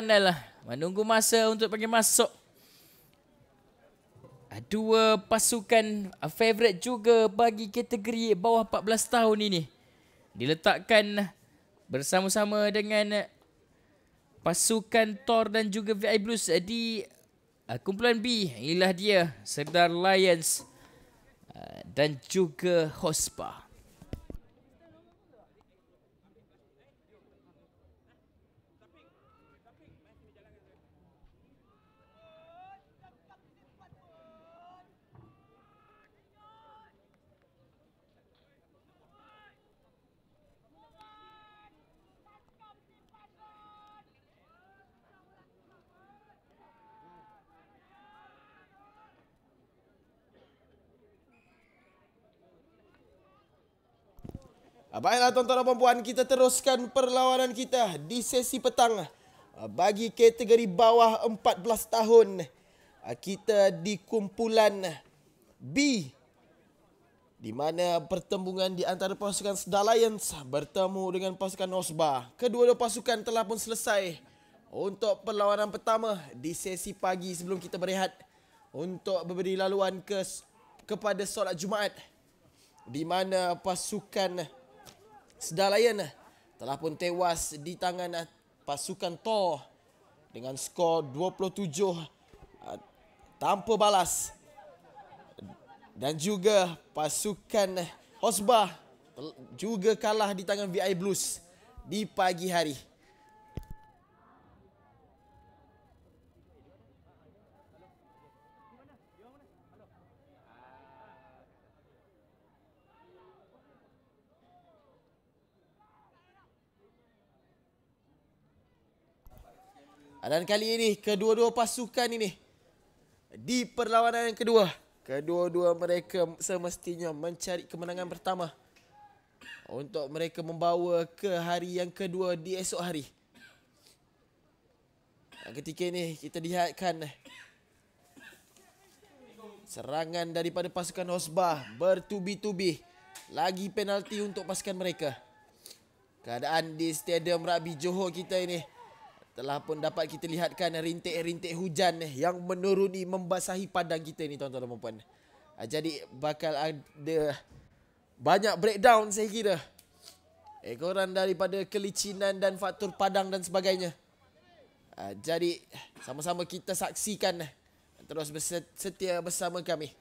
Adalah menunggu masa untuk bagi masuk dua pasukan favourite juga bagi kategori bawah 14 tahun ini. Diletakkan bersama-sama dengan pasukan Thor dan juga VI Blues di kumpulan B. Inilah dia Serdar Lions dan juga Hospa. Baiklah tuan-tuan dan puan, kita teruskan perlawanan kita di sesi petang. Bagi kategori bawah 14 tahun, kita di kumpulan B, di mana pertembungan di antara pasukan Serdar Lions bertemu dengan pasukan Hospa. Kedua-dua pasukan telah pun selesai untuk perlawanan pertama di sesi pagi sebelum kita berehat untuk memberi laluan kepada solat Jumaat, di mana pasukan Serdar Lions telah pun tewas di tangan pasukan Thor dengan skor 27 tanpa balas. Dan juga pasukan Hospa juga kalah di tangan VI Blues di pagi hari. Dan kali ini kedua-dua pasukan ini di perlawanan yang kedua, kedua-dua mereka semestinya mencari kemenangan pertama untuk mereka membawa ke hari yang kedua di esok hari. Ketika ini kita lihatkan serangan daripada pasukan Hospa bertubi-tubi. Lagi penalti untuk pasukan mereka. Keadaan di Stadium Rugby Johor kita ini telah pun dapat kita lihatkan rintik-rintik hujan yang menuruni membasahi padang kita ni tuan-tuan dan puan. Jadi bakal ada banyak breakdown saya kira. Ekoran daripada kelicinan dan faktor padang dan sebagainya. Jadi sama-sama kita saksikan. Terus setia bersama kami.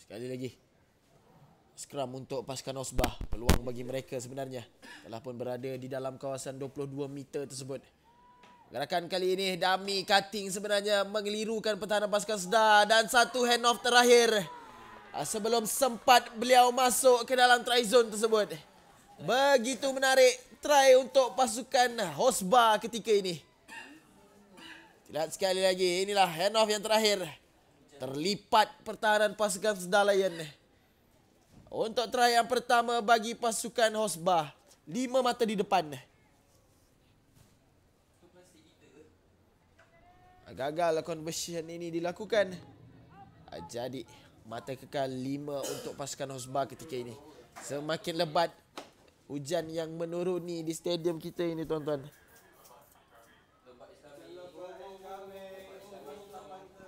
Sekali lagi, skram untuk pasukan Hospa. Peluang bagi mereka sebenarnya telah pun berada di dalam kawasan 22 meter tersebut. Gerakan kali ini dummy cutting sebenarnya mengelirukan pertahanan pasukan Serdar. Dan satu hand off terakhir sebelum sempat beliau masuk ke dalam try zone tersebut. Begitu menarik try untuk pasukan Hospa ketika ini. Lihat sekali lagi, inilah hand off yang terakhir. Terlipat pertahanan pasukan Serdar Lions. Untuk try yang pertama bagi pasukan Hospa, 5 mata di depan. Gagal conversion ini dilakukan. Jadi mata kekal 5 untuk pasukan Hospa ketika ini. Semakin lebat hujan yang menuruni di stadium kita ini tuan-tuan.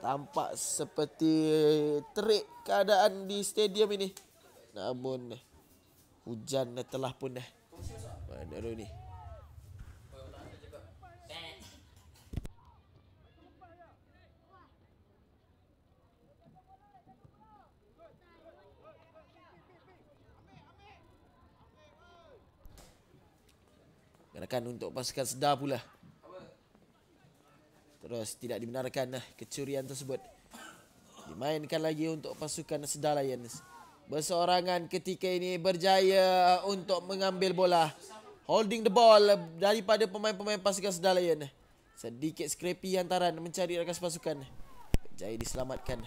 Tampak seperti terik keadaan di stadium ini. Namun hujan telah pun menuruni. Gerakan untuk pasukan Serdar pula. Terus tidak dibenarkan kecurian tersebut. Dimainkan lagi untuk pasukan Serdar Lions. Berseorangan ketika ini berjaya untuk mengambil bola. Holding the ball daripada pemain-pemain pasukan Serdar Lions. Sedikit scrappy hantaran mencari rakan pasukan. Berjaya diselamatkan.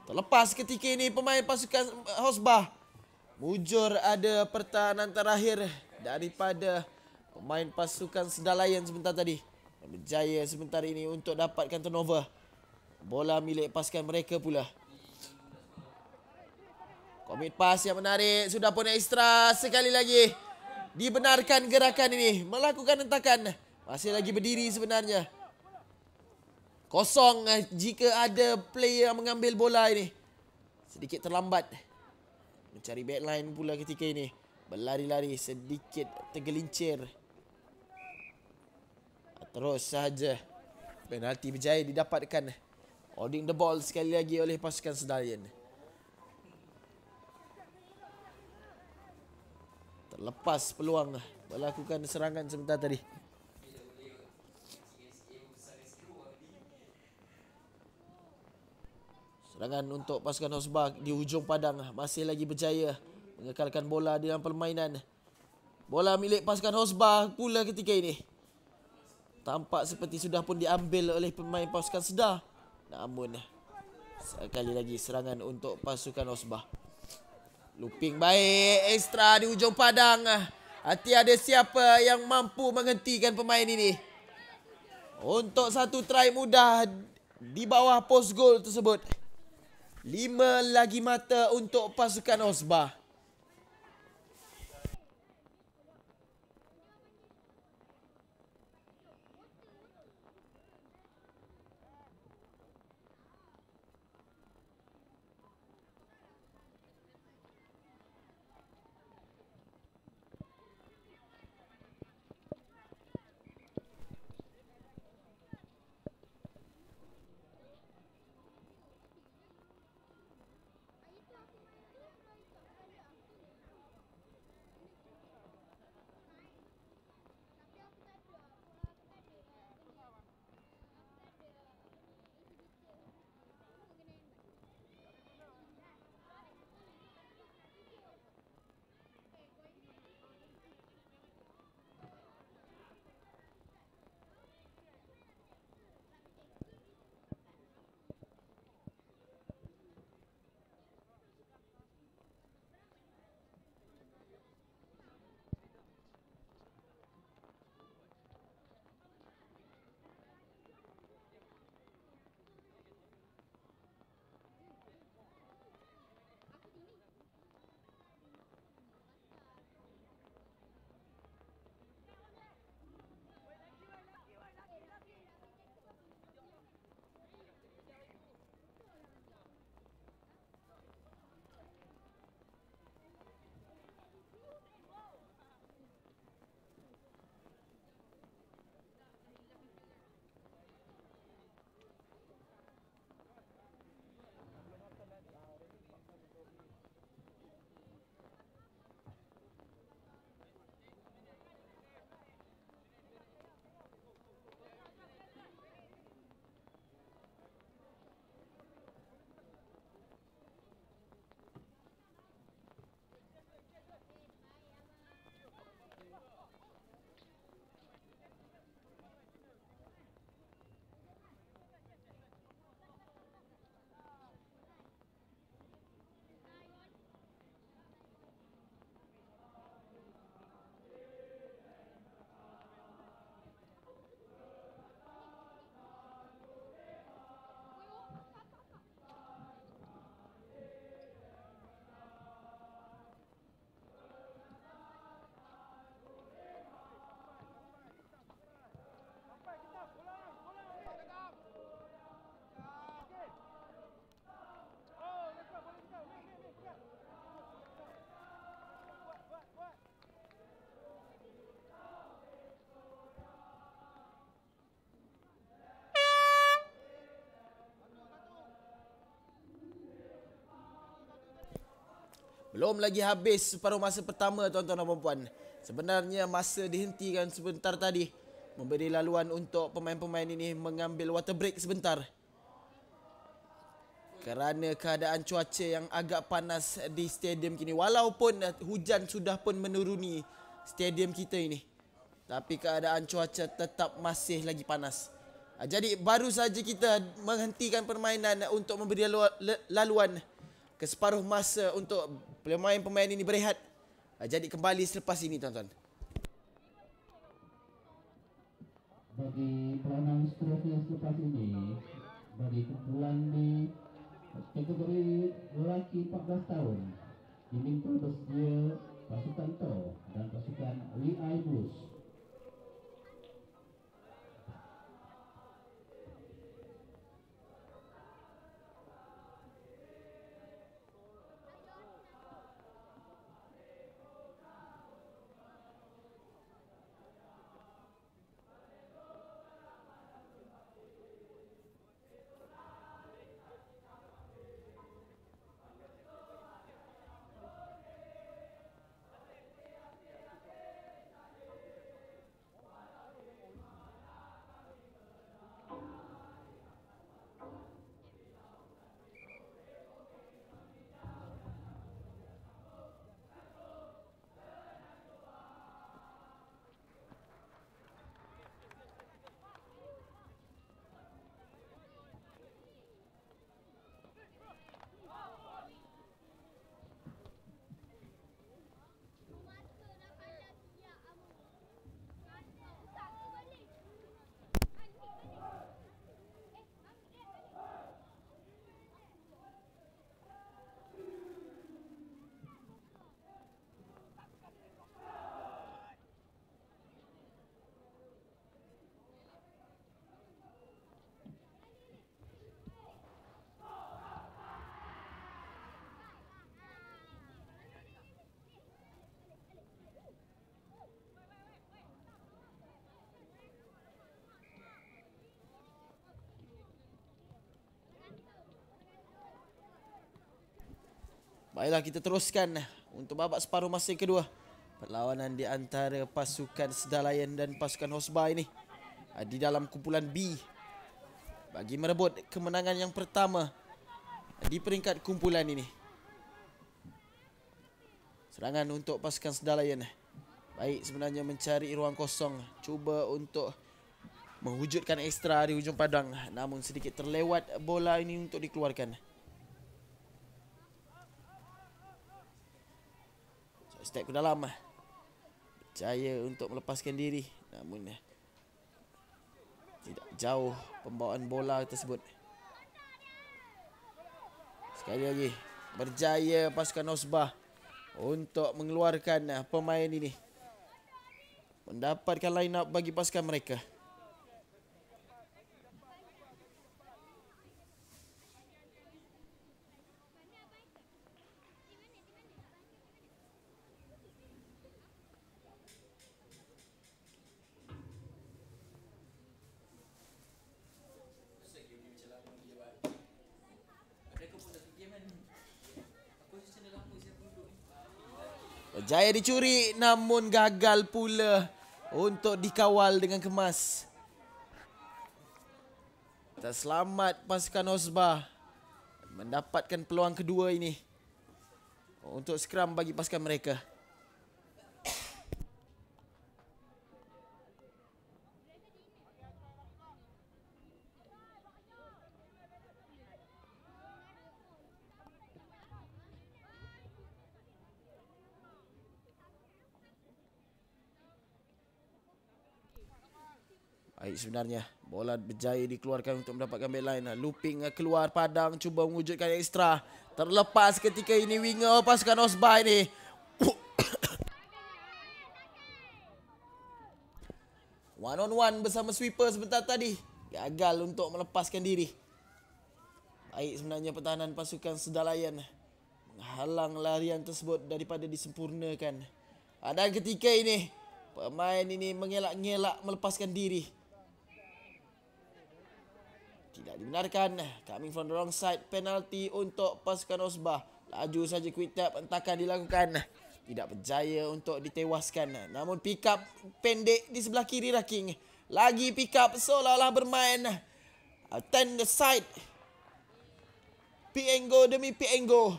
Terlepas ketika ini pemain pasukan Hosbah. Mujur ada pertahanan terakhir daripada pemain pasukan Sedalayan sebentar tadi. Berjaya sebentar ini untuk dapatkan turnover. Bola milik pasukan mereka pula. Komit pas yang menarik. Sudah pun ekstra sekali lagi. Dibenarkan gerakan ini. Melakukan hentakan. Masih lagi berdiri sebenarnya. Kosong jika ada player yang mengambil bola ini. Sedikit terlambat. Mencari backline pula ketika ini. Berlari-lari sedikit tergelincir. Terus sahaja. Penalti berjaya didapatkan. Holding the ball sekali lagi oleh pasukan Sedalian. Terlepas peluang melakukan serangan sebentar tadi. Serangan untuk pasukan Hosbah di hujung padang masih lagi berjaya mengekalkan bola di dalam permainan. Bola milik pasukan Hosbah pula ketika ini. Tampak seperti sudah pun diambil oleh pemain pasukan Sedar. Namun sekali lagi serangan untuk pasukan Hosbah. Looping baik, ekstra di hujung padang. Hati ada siapa yang mampu menghentikan pemain ini. Untuk satu try mudah di bawah post goal tersebut. 5 lagi mata untuk pasukan Hosbah. Belum lagi habis separuh masa pertama tuan-tuan dan puan. Sebenarnya masa dihentikan sebentar tadi. Memberi laluan untuk pemain-pemain ini mengambil water break sebentar. kerana keadaan cuaca yang agak panas di stadium kini. Walaupun hujan sudah pun menuruni stadium kita ini, tapi keadaan cuaca tetap masih lagi panas. Jadi baru saja kita menghentikan permainan untuk memberi laluan ke separuh masa untuk pemain-pemain ini berehat. Jadi kembali selepas ini, tuan-tuan. Bagi peranan seterusnya selepas ini, bagi kumpulan di kategori lelaki 14 tahun, diminta bersedia pasukan To dan pasukan WI Blues. Baiklah, kita teruskan untuk babak separuh masa kedua. Perlawanan di antara pasukan Sedalayan dan pasukan Hosba ini di dalam kumpulan B bagi merebut kemenangan yang pertama di peringkat kumpulan ini. Serangan untuk pasukan Sedalayan. Baik, sebenarnya mencari ruang kosong, cuba untuk mewujudkan ekstra di hujung padang, namun sedikit terlewat bola ini untuk dikeluarkan. Step ke dalam, berjaya untuk melepaskan diri, namun tidak jauh pembawaan bola tersebut. Sekali lagi berjaya pasukan Hosba untuk mengeluarkan pemain ini, mendapatkan line up bagi pasukan mereka. Berjaya dicuri, namun gagal pula untuk dikawal dengan kemas. Terselamat pasukan Hosba mendapatkan peluang kedua ini untuk skram bagi pasukan mereka. Baik, sebenarnya bola berjaya dikeluarkan untuk mendapatkan backline. Looping keluar padang, cuba mewujudkan ekstra. Terlepas ketika ini winger pasukan Hosba ini. One on one bersama sweeper sebentar tadi, gagal untuk melepaskan diri. Baik, sebenarnya pertahanan pasukan Sedalayan menghalang larian tersebut daripada disempurnakan. Dan ketika ini pemain ini mengelak-ngelak melepaskan diri. Tidak dibenarkan. Coming from the wrong side. Penalti untuk pasukan Hosba. Laju saja quick tap, hentakan dilakukan. Tidak berjaya untuk ditewaskan. Namun pick up pendek di sebelah kiri Raking. Lagi pick up seolah-olah bermain turn the side. Pienggo demi Pienggo.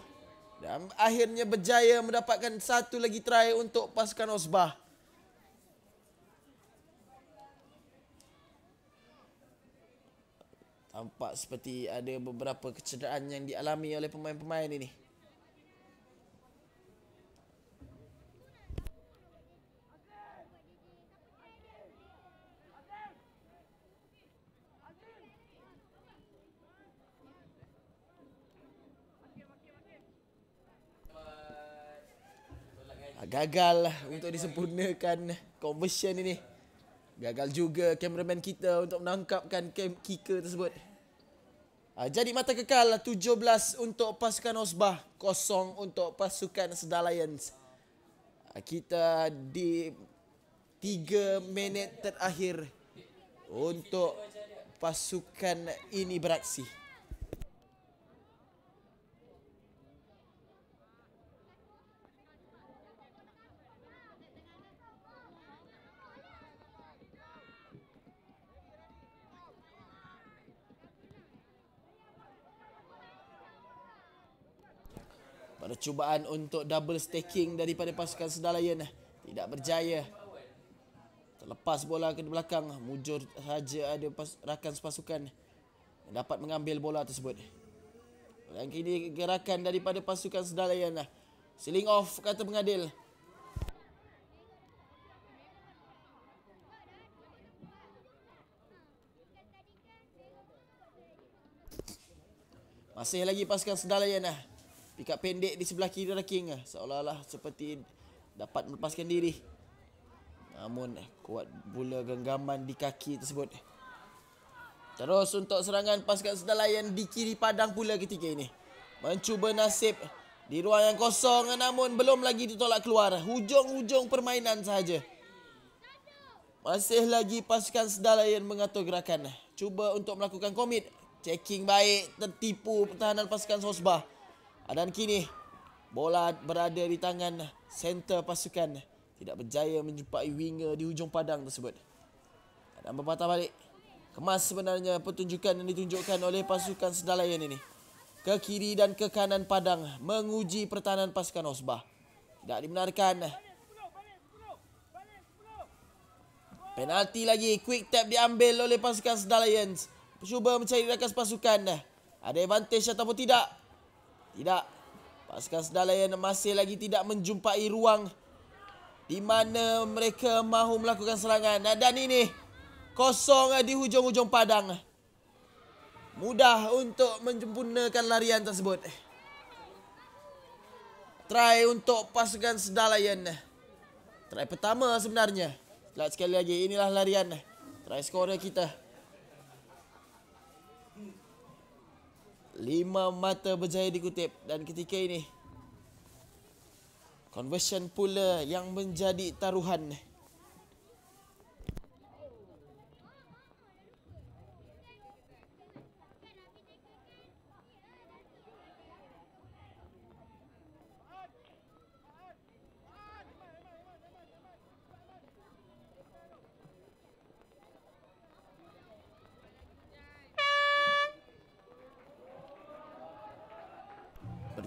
Dan akhirnya berjaya mendapatkan satu lagi try untuk pasukan Osbah. Tampak seperti ada beberapa kecederaan yang dialami oleh pemain-pemain ini. Gagal untuk disempurnakan conversion ini. Gagal juga kameraman kita untuk menangkapkan kicker tersebut. Jadi mata kekal 17 untuk pasukan Osbah, 0 untuk pasukan Sedar Lions. Kita di 3 minit terakhir untuk pasukan ini beraksi. Pada cubaan untuk double stacking daripada pasukan Sedar Lion tidak berjaya. Terlepas bola ke belakang, mujur saja ada rakan sepasukan yang dapat mengambil bola tersebut. Dan kini gerakan daripada pasukan Sedar Lion. Sealing off kata pengadil. Masih lagi pasukan Sedar Lion. Pick up pendek di sebelah kiri ranking, seolah-olah seperti dapat melepaskan diri. Namun kuat pula genggaman di kaki tersebut. Terus untuk serangan pasukan Sedar Lion di kiri padang pula ketika ini. Mencuba nasib di ruang yang kosong, namun belum lagi ditolak keluar. Hujung-hujung permainan sahaja. Masih lagi pasukan Sedar Lion mengatur gerakan. Cuba untuk melakukan komit. Checking baik, tertipu pertahanan pasukan Osbah. Dan kini bola berada di tangan center pasukan. Tidak berjaya menjumpai winger di hujung padang tersebut. Dan berpatah balik. Kemas sebenarnya pertunjukan yang ditunjukkan oleh pasukan Sedar Lion ini. Ke kiri dan ke kanan padang menguji pertahanan pasukan Osbah. Tidak dibenarkan. Penalti lagi. Quick tap diambil oleh pasukan Sedar Lions. Cuba mencari rakan pasukan. Ada advantage ataupun tidak? Tidak. Pasukan Sedar Lion masih lagi tidak menjumpai ruang di mana mereka mahu melakukan serangan. Dan ini kosong di hujung-hujung padang. Mudah untuk menyempurnakan larian tersebut. Try untuk pasukan Sedar Lion. Try pertama sebenarnya. Lihat sekali lagi, inilah larian try scorer kita. 5 mata berjaya dikutip. Dan ketika ini conversion pula yang menjadi taruhan.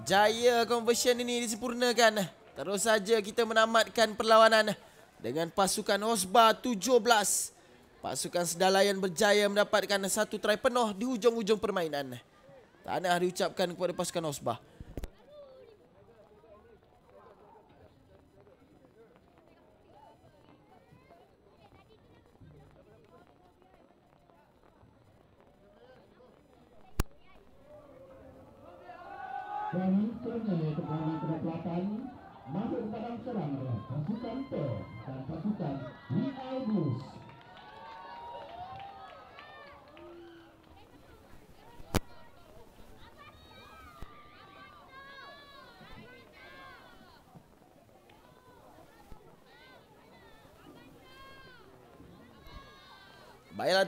Berjaya conversion ini disempurnakan. Terus saja kita menamatkan perlawanan dengan pasukan Osbah 17. Pasukan Sedar Lion berjaya mendapatkan satu try penuh di hujung-hujung permainan. Tahniah diucapkan kepada pasukan Osbah. Dan seterusnya kembali ke belakang. Masuk ke dalam serang adalah pasukan T dan pasukan WI Blues. Baiklah.